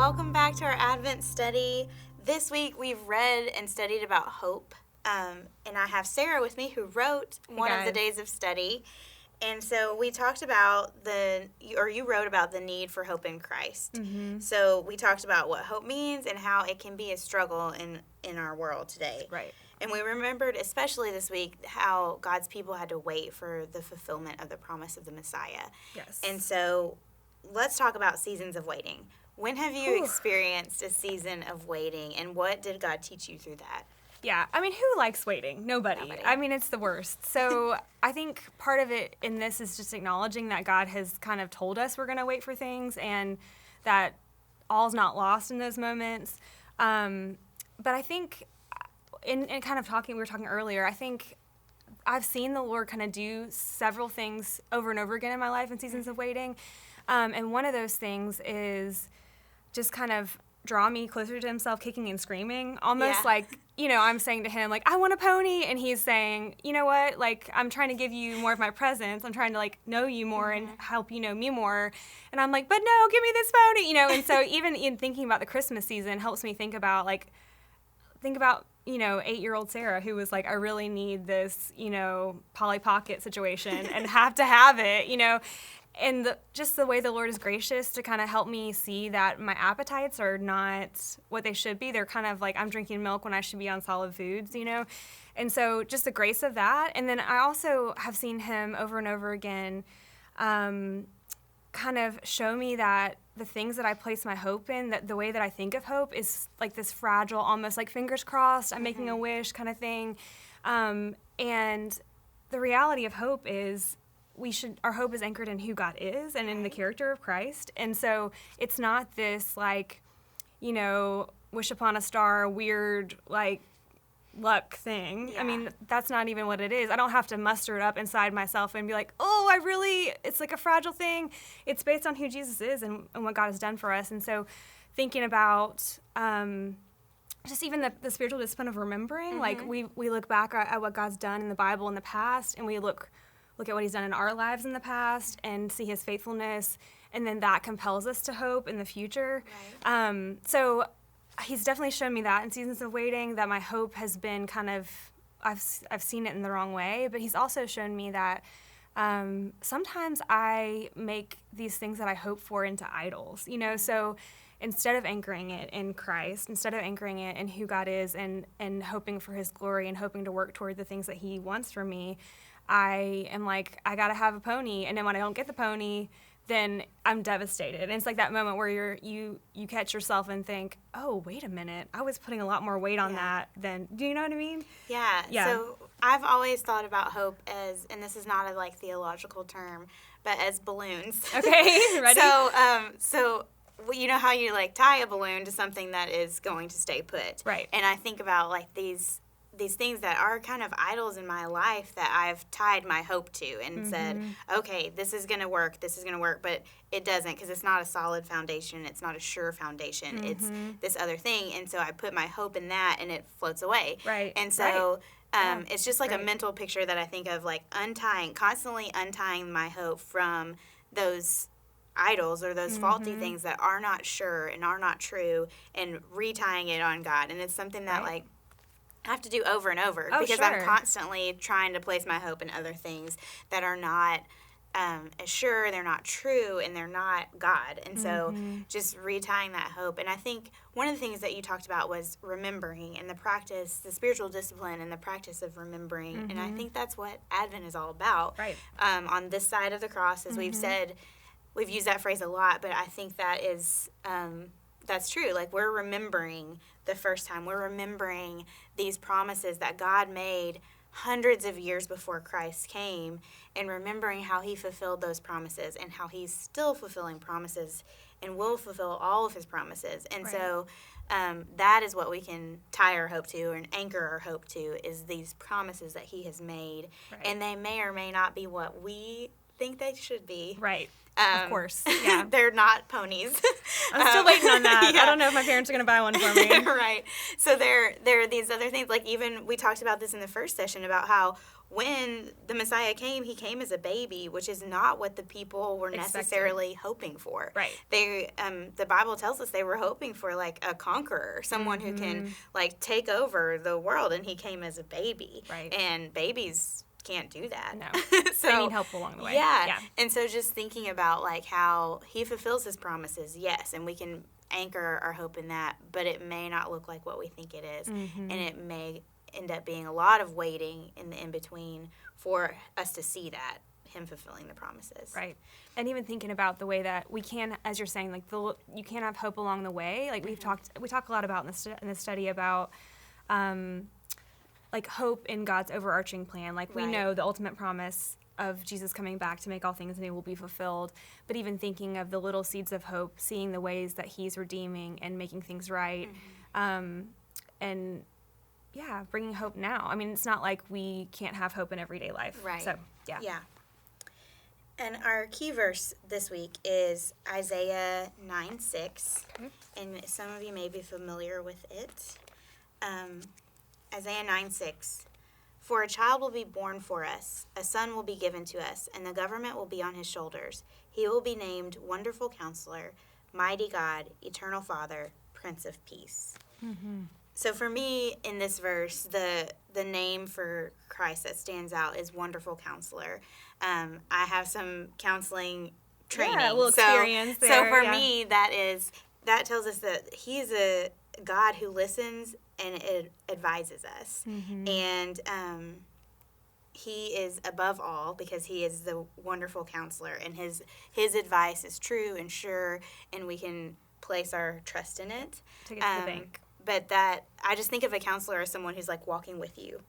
welcome back to our Advent study. This week we've read and studied about hope, and I have Sarah with me who wrote one of the days of study. And so we talked about you wrote about the need for hope in Christ. Mm-hmm. So we talked about what hope means and how it can be a struggle in our world today. Right. And we remembered, especially this week, how God's people had to wait for the fulfillment of the promise of the Messiah. Yes. And so let's talk about seasons of waiting. When have you experienced a season of waiting, and what did God teach you through that? Yeah, I mean, who likes waiting? Nobody. I mean, it's the worst. So I think part of it in this is just acknowledging that God has kind of told us we're going to wait for things and that all's not lost in those moments. But I think in kind of we were talking earlier, I think I've seen the Lord kind of do several things over and over again in my life in seasons of waiting. And one of those things is just kind of draw me closer to himself, kicking and screaming, almost like, I'm saying to him, like, I want a pony, and he's saying, you know what, like, I'm trying to give you more of my presence, I'm trying to, like, know you more and help you know me more, and I'm like, but no, give me this pony, and so even in thinking about the Christmas season helps me think about, 8-year-old Sarah, who was like, I really need this, Polly Pocket situation, and have to have it, and just the way the Lord is gracious to kind of help me see that my appetites are not what they should be. They're kind of like I'm drinking milk when I should be on solid foods, And so just the grace of that. And then I also have seen him over and over again kind of show me that the things that I place my hope in, that the way that I think of hope is like this fragile, almost like fingers crossed, I'm making a wish kind of thing. And the reality of hope is our hope is anchored in who God is and in the character of Christ. And so it's not this wish upon a star, weird, luck thing. Yeah. I mean, that's not even what it is. I don't have to muster it up inside myself and be like, it's like a fragile thing. It's based on who Jesus is and what God has done for us. And so thinking about just even the spiritual discipline of remembering, we look back at what God's done in the Bible in the past, and we look at what he's done in our lives in the past and see his faithfulness, and then that compels us to hope in the future. Right. So he's definitely shown me that in seasons of waiting, that my hope has been kind of, I've seen it in the wrong way, but he's also shown me that sometimes I make these things that I hope for into idols, so instead of anchoring it in Christ, instead of anchoring it in who God is and hoping for his glory and hoping to work toward the things that he wants for me, I am like, I gotta have a pony, and then when I don't get the pony, then I'm devastated. And it's like that moment where you catch yourself and think, oh, wait a minute, I was putting a lot more weight on that than, do you know what I mean? Yeah. So I've always thought about hope as, and this is not a theological term, but as balloons. Okay, ready? So you know how you tie a balloon to something that is going to stay put. Right. And I think about these things that are kind of idols in my life that I've tied my hope to and said, okay, this is going to work, but it doesn't, because it's not a solid foundation, it's not a sure foundation, it's this other thing, and so I put my hope in that, and it floats away. Right. And so it's just a mental picture that I think of, constantly untying my hope from those idols or those faulty things that are not sure and are not true, and retying it on God. And it's something that, I have to do over and over because I'm constantly trying to place my hope in other things that are not as sure, they're not true, and they're not God. And so just retying that hope. And I think one of the things that you talked about was remembering and the spiritual discipline and the practice of remembering. And I think that's what Advent is all about. Right. On this side of the cross, as we've said, we've used that phrase a lot, but I think that is that's true. We're remembering the first time. We're remembering these promises that God made hundreds of years before Christ came, and remembering how he fulfilled those promises and how he's still fulfilling promises and will fulfill all of his promises. And so that is what we can tie our hope to and anchor our hope to, is these promises that he has made. Right. And they may or may not be what we think they should be. Right. Of course. Yeah. They're not ponies. I'm still waiting on that. Yeah. I don't know if my parents are going to buy one for me. Right. So there are these other things, like even we talked about this in the first session about how when the Messiah came, he came as a baby, which is not what the people were necessarily hoping for. Right. They, the Bible tells us they were hoping for like a conqueror, someone who can like take over the world, and he came as a baby. Right. And babies can't do that. No. So they need help along the way. Yeah. And so just thinking about like how he fulfills his promises, yes, and we can anchor our hope in that, but it may not look like what we think it is, and it may end up being a lot of waiting in the in-between for us to see that, him fulfilling the promises. Right. And even thinking about the way that we can, as you're saying, like you can have hope along the way. Like we talk a lot about in this study about like hope in God's overarching plan. Like we know the ultimate promise of Jesus coming back to make all things new will be fulfilled. But even thinking of the little seeds of hope, seeing the ways that he's redeeming and making things right, and yeah, bringing hope now. I mean, it's not like we can't have hope in everyday life. Right. So, yeah. Yeah. And our key verse this week is Isaiah 9:6. Okay. And some of you may be familiar with it. Isaiah 9:6. For a child will be born for us, a son will be given to us, and the government will be on his shoulders. He will be named Wonderful Counselor, Mighty God, Eternal Father, Prince of Peace. Mm-hmm. So for me, in this verse, the name for Christ that stands out is Wonderful Counselor. I have some counseling training. Yeah, a little experience there. So for me, that tells us that he's a God who listens and it advises us. Mm-hmm. And he is above all because he is the Wonderful Counselor. And his advice is true and sure, and we can place our trust in it. Take it to the bank. But that I just think of a counselor as someone who's like walking with you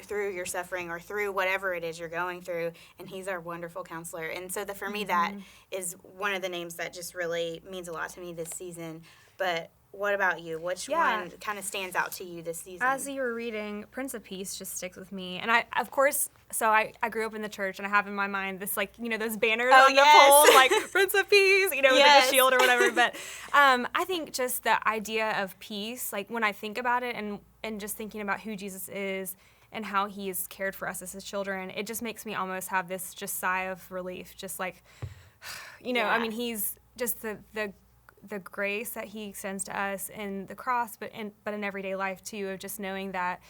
through your suffering or through whatever it is you're going through, and he's our wonderful counselor. And so for me, that is one of the names that just really means a lot to me this season. But what about you? Which one kind of stands out to you this season? As you were reading, Prince of Peace just sticks with me. And I, of course, I grew up in the church, and I have in my mind this, like, those banners on the poles, like, Prince of Peace, with like a shield or whatever. But I think just the idea of peace, like, when I think about it and just thinking about who Jesus is and how he has cared for us as his children, it just makes me almost have this just sigh of relief. Just like, I mean, he's just the grace that he extends to us in the cross, but in everyday life too, of just knowing that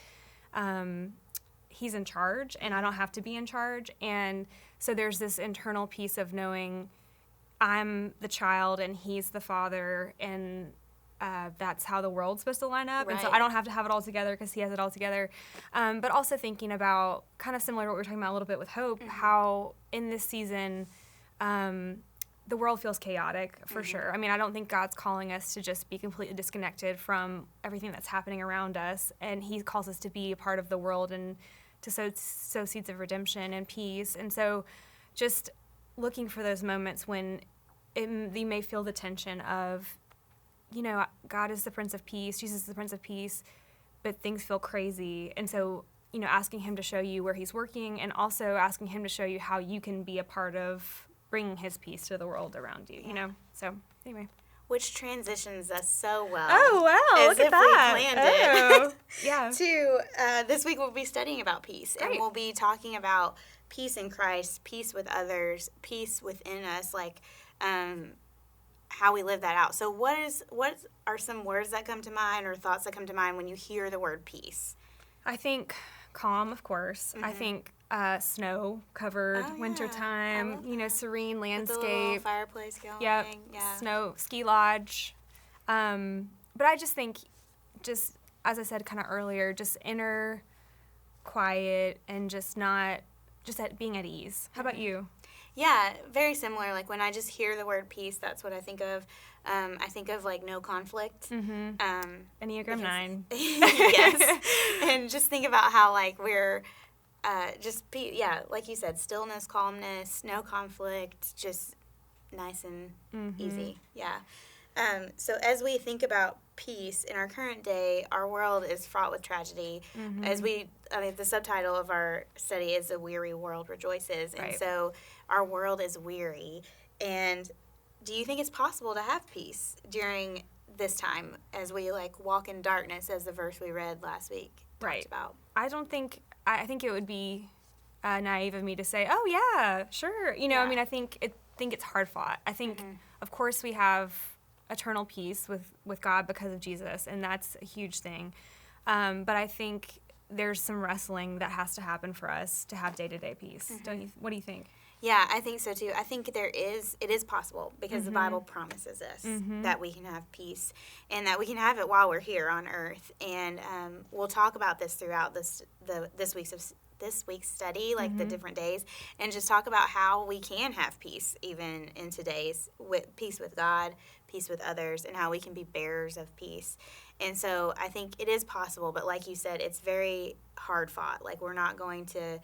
he's in charge and I don't have to be in charge. And so there's this internal piece of knowing I'm the child and he's the father, and that's how the world's supposed to line up. Right. And so I don't have to have it all together because he has it all together. But also thinking about, kind of similar to what we were talking about a little bit with hope, how in this season the world feels chaotic, for sure. I mean, I don't think God's calling us to just be completely disconnected from everything that's happening around us. And he calls us to be a part of the world and to sow seeds of redemption and peace. And so just looking for those moments when you may feel the tension of, God is the Prince of Peace, Jesus is the Prince of Peace, but things feel crazy. And so, asking him to show you where he's working, and also asking him to show you how you can be a part of bringing his peace to the world around you, So, anyway. Which transitions us so well. Oh, wow, look at that. We planned it. Yeah. To, this week we'll be studying about peace. Great. And we'll be talking about peace in Christ, peace with others, peace within us, like how we live that out. So what are some words that come to mind or thoughts that come to mind when you hear the word peace? I think calm, of course. Mm-hmm. I think snow-covered wintertime, serene landscape. With the little fireplace going. Yep. Yeah. Snow, ski lodge. But I just think, just as I said kind of earlier, just inner quiet and just being at ease. How about you? Yeah, very similar. Like when I just hear the word peace, that's what I think of. I think of like no conflict. Mm-hmm. Enneagram 9. Yes. And just think about how like we're like you said, stillness, calmness, no conflict, just nice and easy. Yeah. So as we think about peace in our current day, our world is fraught with tragedy. Mm-hmm. The subtitle of our study is "A Weary World Rejoices," and so our world is weary. And do you think it's possible to have peace during this time as we like walk in darkness, as the verse we read last week talked about? I think it would be naive of me to say, oh yeah, sure. You know, I mean, I think it's hard fought. I think, of course, we have eternal peace with God because of Jesus, and that's a huge thing. But I think there's some wrestling that has to happen for us to have day-to-day peace. What do you think? Yeah, I think so too. I think it is possible because the Bible promises us that we can have peace and that we can have it while we're here on earth. And we'll talk about this throughout this week's study, like the different days, and just talk about how we can have peace even in today's, with peace with God, peace with others, and how we can be bearers of peace. And so I think it is possible, but like you said, it's very hard fought. Like, we're not going to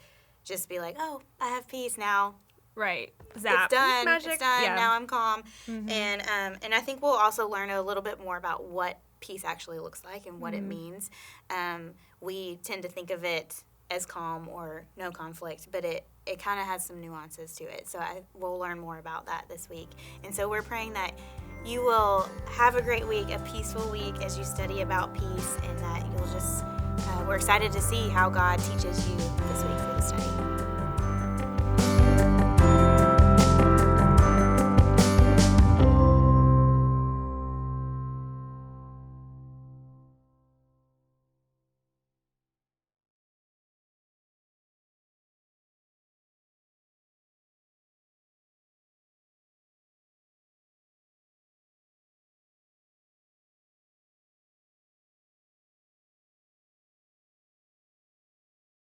just be like, oh, I have peace now. Right. Zap. It's done. Magic. It's done. Yeah. Now I'm calm. And I think we'll also learn a little bit more about what peace actually looks like and what it means. We tend to think of it as calm or no conflict, but it kind of has some nuances to it. So we'll learn more about that this week. And so we're praying that you will have a great week, a peaceful week as you study about peace, and that you'll just, we're excited to see how God teaches you this week through the study.